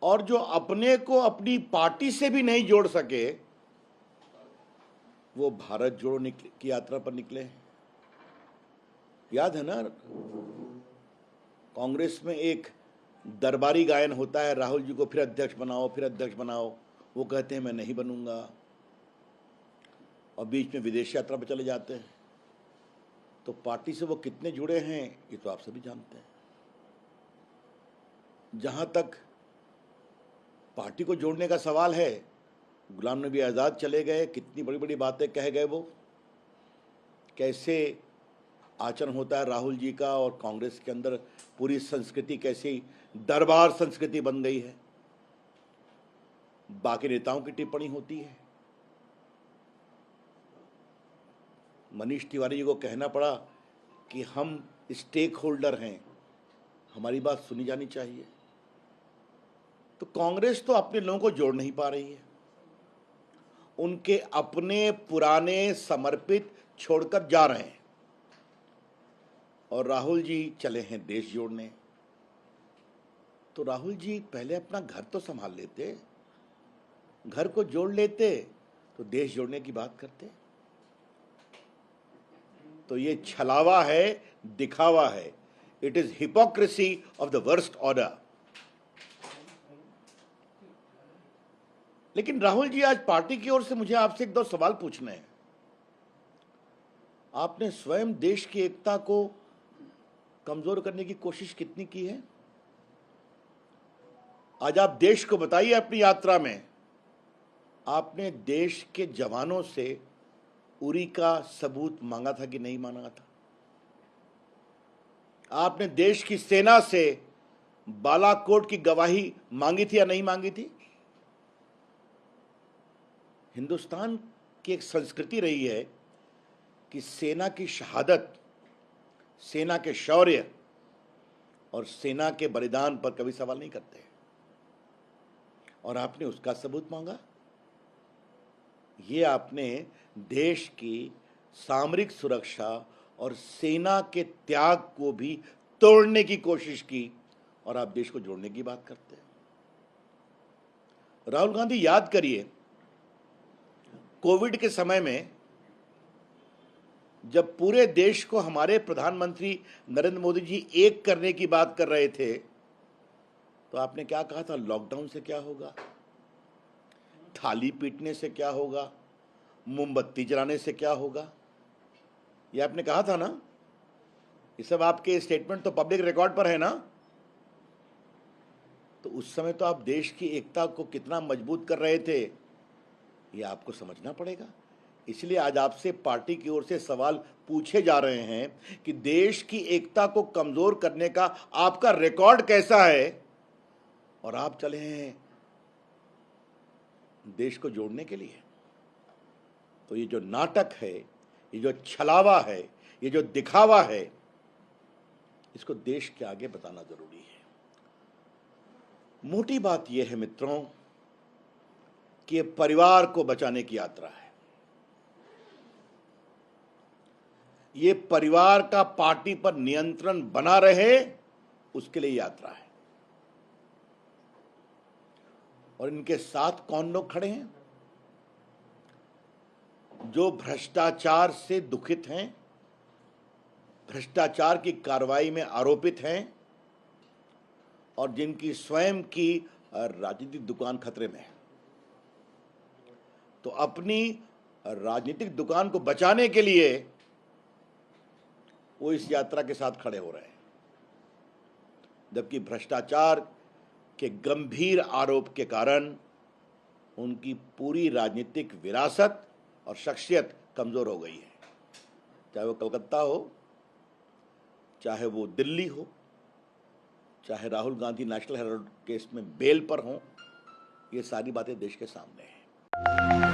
और जो अपने को अपनी पार्टी से भी नहीं जोड़ सके वो भारत जोड़ो की यात्रा पर निकले। याद है ना, कांग्रेस में एक दरबारी गायन होता है, राहुल जी को फिर अध्यक्ष बनाओ, फिर अध्यक्ष बनाओ। वो कहते हैं मैं नहीं बनूंगा, और बीच में विदेश यात्रा पर चले जाते हैं। तो पार्टी से वो कितने जुड़े हैं ये तो आप सभी जानते हैं। जहां तक पार्टी को जोड़ने का सवाल है, गुलाम नबी आज़ाद चले गए, कितनी बड़ी बड़ी बातें कह गए, वो कैसे आचरण होता है राहुल जी का, और कांग्रेस के अंदर पूरी संस्कृति कैसी दरबार संस्कृति बन गई है। बाकी नेताओं की टिप्पणी होती है। मनीष तिवारी जी को कहना पड़ा कि हम स्टेक होल्डर हैं, हमारी बात सुनी जानी चाहिए। तो कांग्रेस तो अपने लोगों को जोड़ नहीं पा रही है, उनके अपने पुराने समर्पित छोड़कर जा रहे हैं, और राहुल जी चले हैं देश जोड़ने। तो राहुल जी पहले अपना घर तो संभाल लेते, घर को जोड़ लेते तो देश जोड़ने की बात करते। तो ये छलावा है, दिखावा है। It is hypocrisy of the worst order. लेकिन राहुल जी, आज पार्टी की ओर से मुझे आपसे एक दो सवाल पूछने हैं। आपने स्वयं देश की एकता को कमजोर करने की कोशिश कितनी की है? आज आप देश को बताइए, अपनी यात्रा में आपने देश के जवानों से उरी का सबूत मांगा था कि नहीं मांगा था? आपने देश की सेना से बालाकोट की गवाही मांगी थी या नहीं मांगी थी? हिंदुस्तान की एक संस्कृति रही है कि सेना की शहादत, सेना के शौर्य और सेना के बलिदान पर कभी सवाल नहीं करते, और आपने उसका सबूत मांगा। ये आपने देश की सामरिक सुरक्षा और सेना के त्याग को भी तोड़ने की कोशिश की, और आप देश को जोड़ने की बात करते हैं। राहुल गांधी, याद करिए, कोविड के समय में जब पूरे देश को हमारे प्रधानमंत्री नरेंद्र मोदी जी एक करने की बात कर रहे थे, तो आपने क्या कहा था? लॉकडाउन से क्या होगा, थाली पीटने से क्या होगा, मोमबत्ती जलाने से क्या होगा, ये आपने कहा था ना? ये सब आपके स्टेटमेंट तो पब्लिक रिकॉर्ड पर है ना? तो उस समय तो आप देश की एकता को कितना मजबूत कर रहे थे, ये आपको समझना पड़ेगा। इसलिए आज आपसे पार्टी की ओर से सवाल पूछे जा रहे हैं कि देश की एकता को कमजोर करने का आपका रिकॉर्ड कैसा है, और आप चले हैं देश को जोड़ने के लिए। तो ये जो नाटक है, ये जो छलावा है, ये जो दिखावा है, इसको देश के आगे बताना जरूरी है। मोटी बात यह है मित्रों कि ये परिवार को बचाने की यात्रा है। ये परिवार का पार्टी पर नियंत्रण बना रहे, उसके लिए यात्रा है। और इनके साथ कौन लोग खड़े हैं? जो भ्रष्टाचार से दुखित हैं, भ्रष्टाचार की कार्रवाई में आरोपित हैं, और जिनकी स्वयं की राजनीतिक दुकान खतरे में है। तो अपनी राजनीतिक दुकान को बचाने के लिए वो इस यात्रा के साथ खड़े हो रहे हैं, जबकि भ्रष्टाचार के गंभीर आरोप के कारण उनकी पूरी राजनीतिक विरासत और शख्सियत कमजोर हो गई है। चाहे वो कलकत्ता हो, चाहे वो दिल्ली हो, चाहे Rahul Gandhi national Herald case में बेल पर हों, ये सारी बातें देश के सामने हैं।